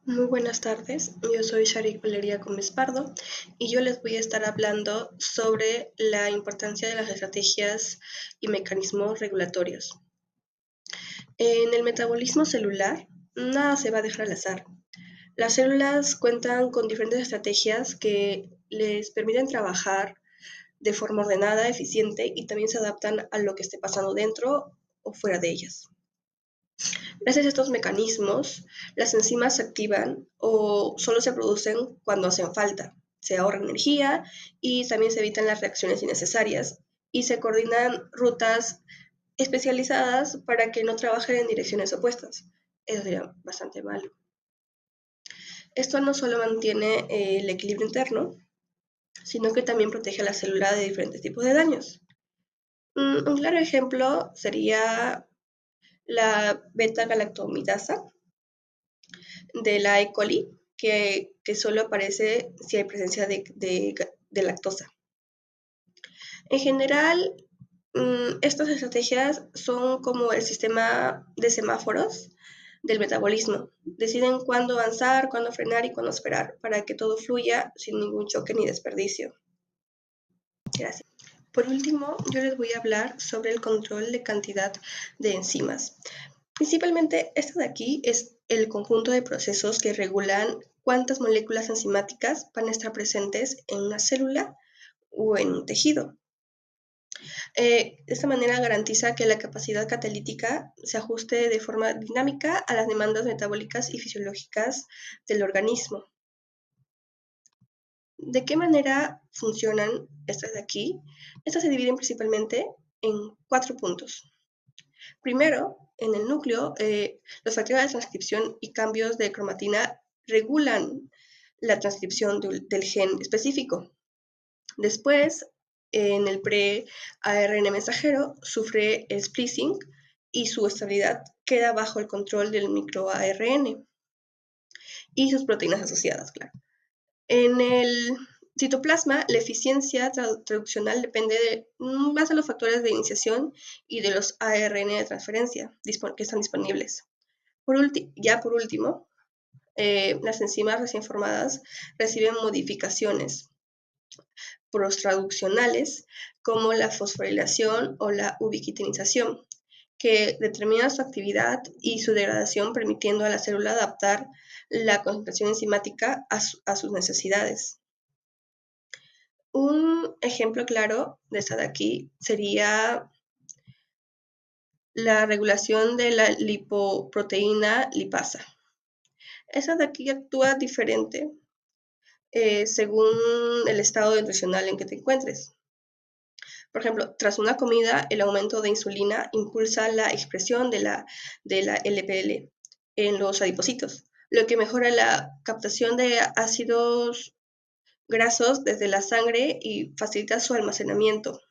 Muy buenas tardes, yo soy Sharik Valeria Gómez Pardo y yo les voy a estar hablando sobre la importancia de las estrategias y mecanismos regulatorios. En el metabolismo celular, nada se va a dejar al azar. Las células cuentan con diferentes estrategias que les permiten trabajar de forma ordenada, eficiente y también se adaptan a lo que esté pasando dentro o fuera de ellas. Gracias a estos mecanismos, las enzimas se activan o solo se producen cuando hacen falta. Se ahorra energía y también se evitan las reacciones innecesarias y se coordinan rutas especializadas para que no trabajen en direcciones opuestas. Eso sería bastante malo. Esto no solo mantiene el equilibrio interno, sino que también protege a la célula de diferentes tipos de daños. Un claro ejemplo sería la beta-galactosidasa, de la E. coli, que solo aparece si hay presencia de lactosa. En general, estas estrategias son como el sistema de semáforos del metabolismo. Deciden cuándo avanzar, cuándo frenar y cuándo esperar para que todo fluya sin ningún choque ni desperdicio. Gracias. Por último, yo les voy a hablar sobre el control de cantidad de enzimas. Principalmente, esto de aquí es el conjunto de procesos que regulan cuántas moléculas enzimáticas van a estar presentes en una célula o en un tejido. De esta manera garantiza que la capacidad catalítica se ajuste de forma dinámica a las demandas metabólicas y fisiológicas del organismo. ¿De qué manera funcionan estas de aquí? Estas se dividen principalmente en 4 puntos. Primero, en el núcleo, los factores de transcripción y cambios de cromatina regulan la transcripción del gen específico. Después, en el pre-ARN mensajero, sufre el splicing y su estabilidad queda bajo el control del microARN y sus proteínas asociadas, claro. En el citoplasma, la eficiencia traduccional depende más de los factores de iniciación y de los ARN de transferencia que están disponibles. Por último, las enzimas recién formadas reciben modificaciones postraduccionales como la fosforilación o la ubiquitinización, que determinan su actividad y su degradación, permitiendo a la célula adaptar la concentración enzimática a sus necesidades. Un ejemplo claro de esta de aquí sería la regulación de la lipoproteína lipasa. Esa de aquí actúa diferente según el estado nutricional en que te encuentres. Por ejemplo, tras una comida, el aumento de insulina impulsa la expresión de la LPL en los adipocitos, lo que mejora la captación de ácidos grasos desde la sangre y facilita su almacenamiento.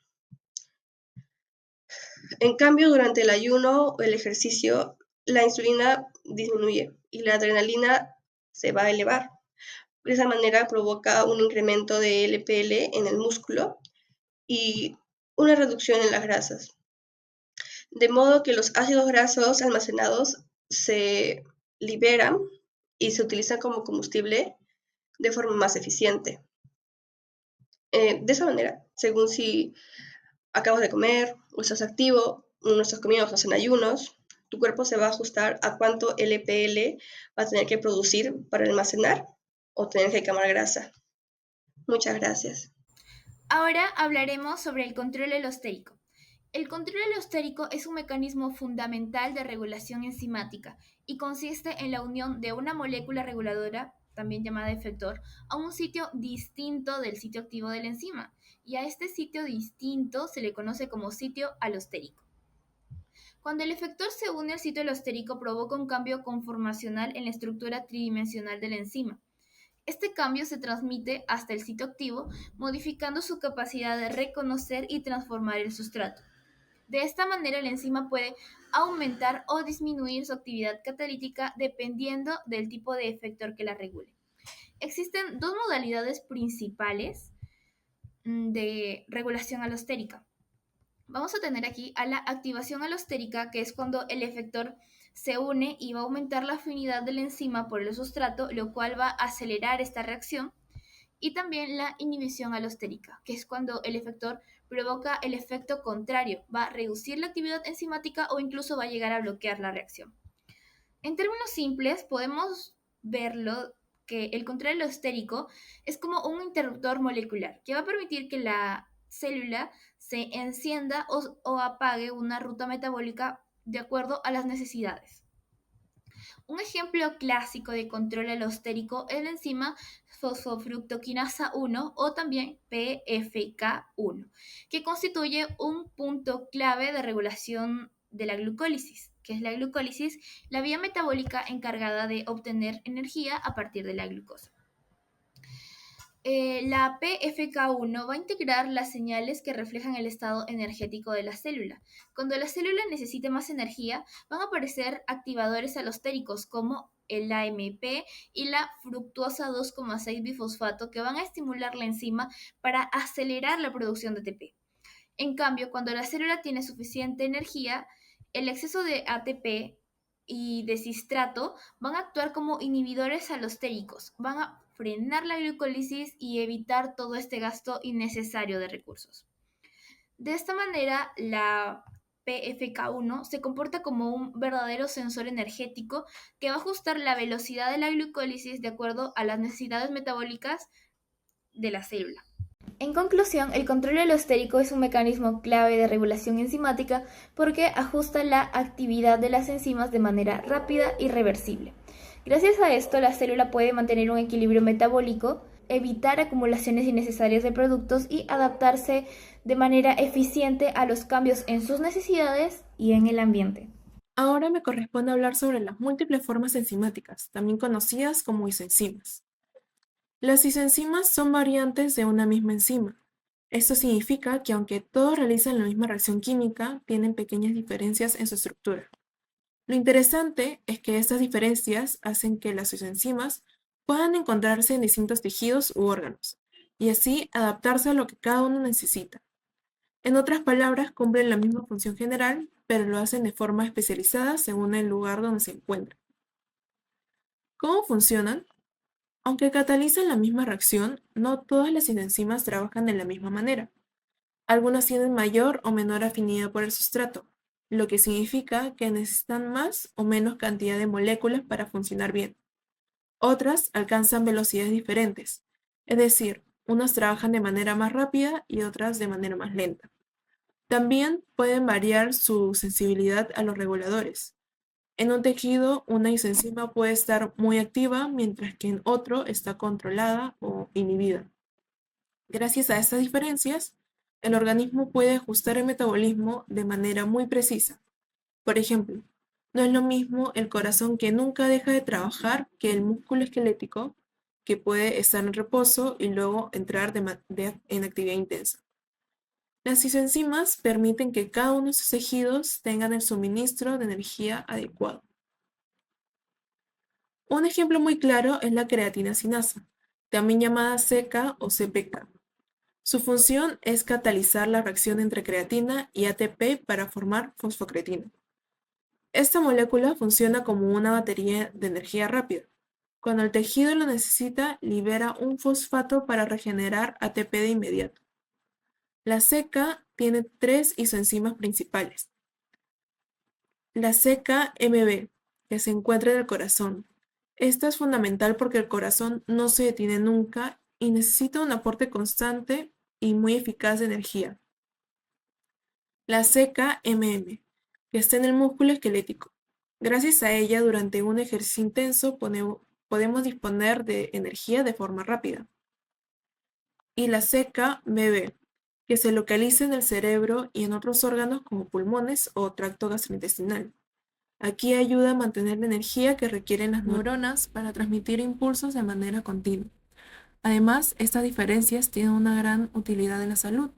En cambio, durante el ayuno o el ejercicio, la insulina disminuye y la adrenalina se va a elevar. De esa manera provoca un incremento de LPL en el músculo y una reducción en las grasas. De modo que los ácidos grasos almacenados se liberan y se utilizan como combustible de forma más eficiente. De esa manera, según si acabas de comer o estás activo, no estás comiendo o estás en ayunos, tu cuerpo se va a ajustar a cuánto LPL va a tener que producir para almacenar o tener que quemar grasa. Muchas gracias. Ahora hablaremos sobre el control alostérico. El control alostérico es un mecanismo fundamental de regulación enzimática y consiste en la unión de una molécula reguladora, también llamada efector, a un sitio distinto del sitio activo de la enzima, y a este sitio distinto se le conoce como sitio alostérico. Cuando el efector se une al sitio alostérico provoca un cambio conformacional en la estructura tridimensional de la enzima. Este cambio se transmite hasta el sitio activo, modificando su capacidad de reconocer y transformar el sustrato. De esta manera, la enzima puede aumentar o disminuir su actividad catalítica dependiendo del tipo de efector que la regule. Existen dos modalidades principales de regulación alostérica. Vamos a tener aquí a la activación alostérica, que es cuando el efector se une y va a aumentar la afinidad de la enzima por el sustrato, lo cual va a acelerar esta reacción. Y también la inhibición alostérica, que es cuando el efector provoca el efecto contrario, va a reducir la actividad enzimática o incluso va a llegar a bloquear la reacción. En términos simples, podemos verlo que el control alostérico es como un interruptor molecular que va a permitir que la célula se encienda o apague una ruta metabólica de acuerdo a las necesidades. Un ejemplo clásico de control alostérico es la enzima fosfofructoquinasa 1 o también PFK1, que constituye un punto clave de regulación de la glucólisis, que es la glucólisis, la vía metabólica encargada de obtener energía a partir de la glucosa. La PFK1 va a integrar las señales que reflejan el estado energético de la célula. Cuando la célula necesite más energía, van a aparecer activadores alostéricos como el AMP y la fructuosa 2,6 bifosfato que van a estimular la enzima para acelerar la producción de ATP. En cambio, cuando la célula tiene suficiente energía, el exceso de ATP y de cistrato van a actuar como inhibidores alostéricos, van a frenar la glucólisis y evitar todo este gasto innecesario de recursos. De esta manera, la PFK1 se comporta como un verdadero sensor energético que va a ajustar la velocidad de la glucólisis de acuerdo a las necesidades metabólicas de la célula. En conclusión, el control alostérico es un mecanismo clave de regulación enzimática porque ajusta la actividad de las enzimas de manera rápida y reversible. Gracias a esto, la célula puede mantener un equilibrio metabólico, evitar acumulaciones innecesarias de productos y adaptarse de manera eficiente a los cambios en sus necesidades y en el ambiente. Ahora me corresponde hablar sobre las múltiples formas enzimáticas, también conocidas como isoenzimas. Las isoenzimas son variantes de una misma enzima. Esto significa que aunque todos realizan la misma reacción química, tienen pequeñas diferencias en su estructura. Lo interesante es que estas diferencias hacen que las isoenzimas puedan encontrarse en distintos tejidos u órganos, y así adaptarse a lo que cada uno necesita. En otras palabras, cumplen la misma función general, pero lo hacen de forma especializada según el lugar donde se encuentran. ¿Cómo funcionan? Aunque catalizan la misma reacción, no todas las enzimas trabajan de la misma manera. Algunas tienen mayor o menor afinidad por el sustrato, lo que significa que necesitan más o menos cantidad de moléculas para funcionar bien. Otras alcanzan velocidades diferentes, es decir, unas trabajan de manera más rápida y otras de manera más lenta. También pueden variar su sensibilidad a los reguladores. En un tejido, una isoenzima puede estar muy activa, mientras que en otro está controlada o inhibida. Gracias a estas diferencias, el organismo puede ajustar el metabolismo de manera muy precisa. Por ejemplo, no es lo mismo el corazón que nunca deja de trabajar que el músculo esquelético, que puede estar en reposo y luego entrar en actividad intensa. Las isoenzimas permiten que cada uno de sus tejidos tengan el suministro de energía adecuado. Un ejemplo muy claro es la creatina sinasa, también llamada CK o CPK. Su función es catalizar la reacción entre creatina y ATP para formar fosfocreatina. Esta molécula funciona como una batería de energía rápida. Cuando el tejido lo necesita, libera un fosfato para regenerar ATP de inmediato. La CK tiene tres isoenzimas principales. La CK-MB, que se encuentra en el corazón. Esta es fundamental porque el corazón no se detiene nunca y necesita un aporte constante y muy eficaz de energía. La CK-MM, que está en el músculo esquelético. Gracias a ella, durante un ejercicio intenso podemos disponer de energía de forma rápida. Y la CK-BB, que se localiza en el cerebro y en otros órganos como pulmones o tracto gastrointestinal. Aquí ayuda a mantener la energía que requieren las neuronas para transmitir impulsos de manera continua. Además, estas diferencias tienen una gran utilidad en la salud.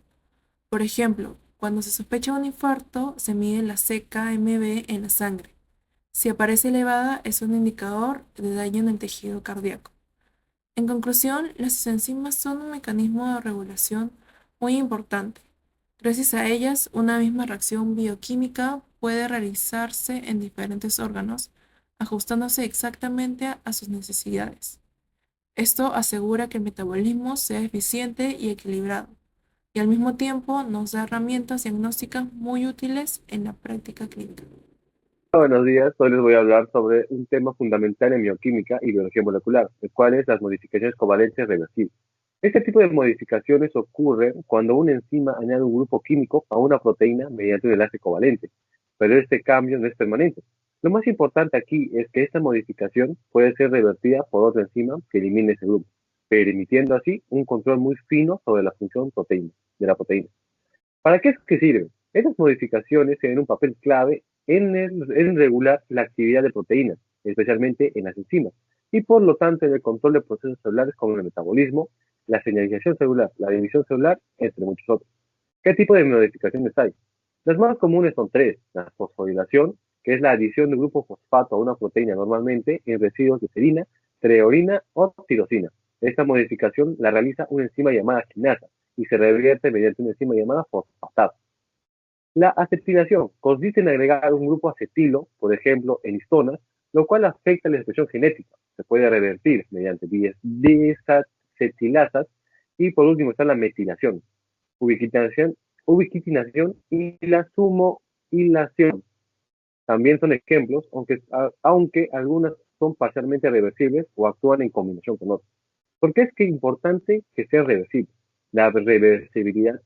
Por ejemplo, cuando se sospecha un infarto, se mide la CK-MB en la sangre. Si aparece elevada, es un indicador de daño en el tejido cardíaco. En conclusión, las enzimas son un mecanismo de regulación muy importante. Gracias a ellas, una misma reacción bioquímica puede realizarse en diferentes órganos, ajustándose exactamente a sus necesidades. Esto asegura que el metabolismo sea eficiente y equilibrado, y al mismo tiempo nos da herramientas diagnósticas muy útiles en la práctica clínica. Buenos días, hoy les voy a hablar sobre un tema fundamental en bioquímica y biología molecular, el cual es las modificaciones covalentes reversibles. Este tipo de modificaciones ocurren cuando una enzima añade un grupo químico a una proteína mediante un enlace covalente, pero este cambio no es permanente. Lo más importante aquí es que esta modificación puede ser revertida por otra enzima que elimine ese grupo, permitiendo así un control muy fino sobre la función de la proteína. ¿Para qué es que sirven? Estas modificaciones tienen un papel clave en regular la actividad de proteínas, especialmente en las enzimas, y por lo tanto en el control de procesos celulares como el metabolismo, la señalización celular, la división celular, entre muchos otros. ¿Qué tipo de modificaciones hay? Las más comunes son tres: la fosforilación, que es la adición de un grupo fosfato a una proteína normalmente en residuos de serina, treorina o tirosina. Esta modificación la realiza una enzima llamada quinasa y se revierte mediante una enzima llamada fosfatasa. La acetilación consiste en agregar un grupo acetilo, por ejemplo, en histonas, lo cual afecta la expresión genética. Se puede revertir mediante desacetilasas. Y por último está la metilación, ubiquitinación, ubiquitinación y la sumohilación. También son ejemplos, aunque algunas son parcialmente reversibles o actúan en combinación con otras. ¿Por qué es que es importante que sea reversible? La reversibilidad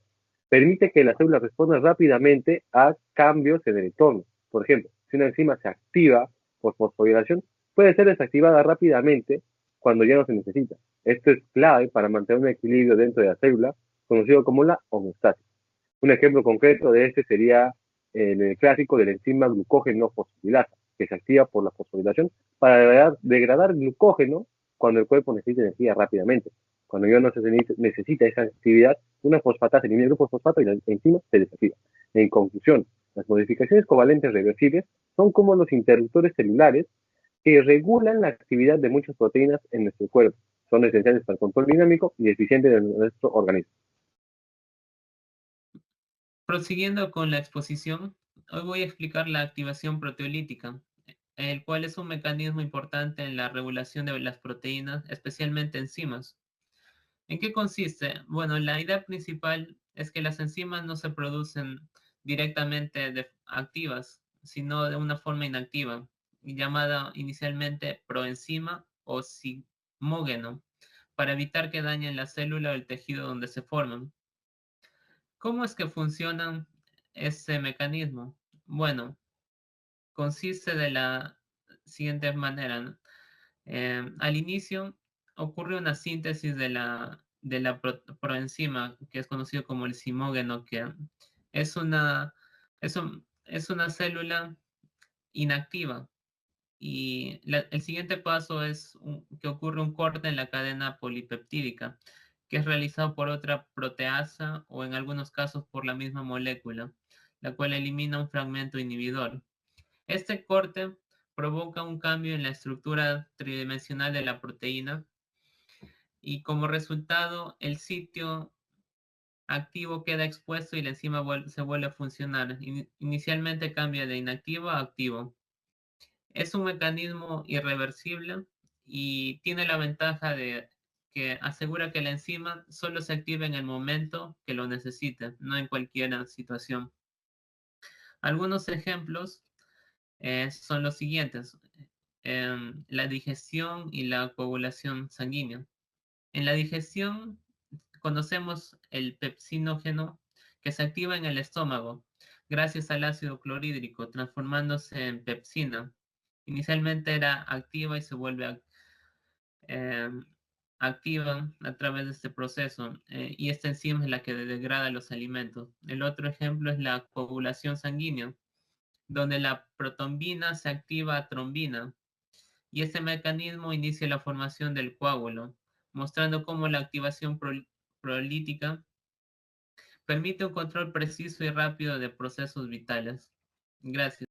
permite que la célula responda rápidamente a cambios en el entorno. Por ejemplo, si una enzima se activa por fosforilación, puede ser desactivada rápidamente cuando ya no se necesita. Esto es clave para mantener un equilibrio dentro de la célula, conocido como la homeostasis. Un ejemplo concreto de este sería el clásico de la enzima glucógeno fosforilasa, que se activa por la fosforilación para degradar glucógeno cuando el cuerpo necesita energía rápidamente. Cuando ya no se necesita esa actividad, una fosfatasa elimina el grupo fosfato y la enzima se desactiva. En conclusión, las modificaciones covalentes reversibles son como los interruptores celulares que regulan la actividad de muchas proteínas en nuestro cuerpo. Son esenciales para el control dinámico y eficiente de nuestro organismo. Prosiguiendo con la exposición, hoy voy a explicar la activación proteolítica, el cual es un mecanismo importante en la regulación de las proteínas, especialmente enzimas. ¿En qué consiste? Bueno, la idea principal es que las enzimas no se producen directamente activas, sino de una forma inactiva, llamada inicialmente proenzima o sigmógeno, para evitar que dañen la célula o el tejido donde se forman. ¿Cómo es que funciona ese mecanismo? Bueno, consiste de la siguiente manera, ¿no? Al inicio ocurre una síntesis de la proenzima, que es conocido como el simógeno, que es una célula inactiva. Y el siguiente paso es que ocurre un corte en la cadena polipeptídica, que es realizado por otra proteasa o en algunos casos por la misma molécula, la cual elimina un fragmento inhibidor. Este corte provoca un cambio en la estructura tridimensional de la proteína y como resultado el sitio activo queda expuesto y la enzima se vuelve a funcionar. Inicialmente cambia de inactivo a activo. Es un mecanismo irreversible y tiene la ventaja de que asegura que la enzima solo se active en el momento que lo necesite, no en cualquier situación. Algunos ejemplos son los siguientes: la digestión y la coagulación sanguínea. En la digestión conocemos el pepsinógeno, que se activa en el estómago gracias al ácido clorhídrico, transformándose en pepsina. Inicialmente era activa y se vuelve eh, activa a través de este proceso, y esta enzima es la que degrada los alimentos. El otro ejemplo es la coagulación sanguínea, donde la protombina se activa a trombina, y este mecanismo inicia la formación del coágulo, mostrando cómo la activación prolítica permite un control preciso y rápido de procesos vitales. Gracias.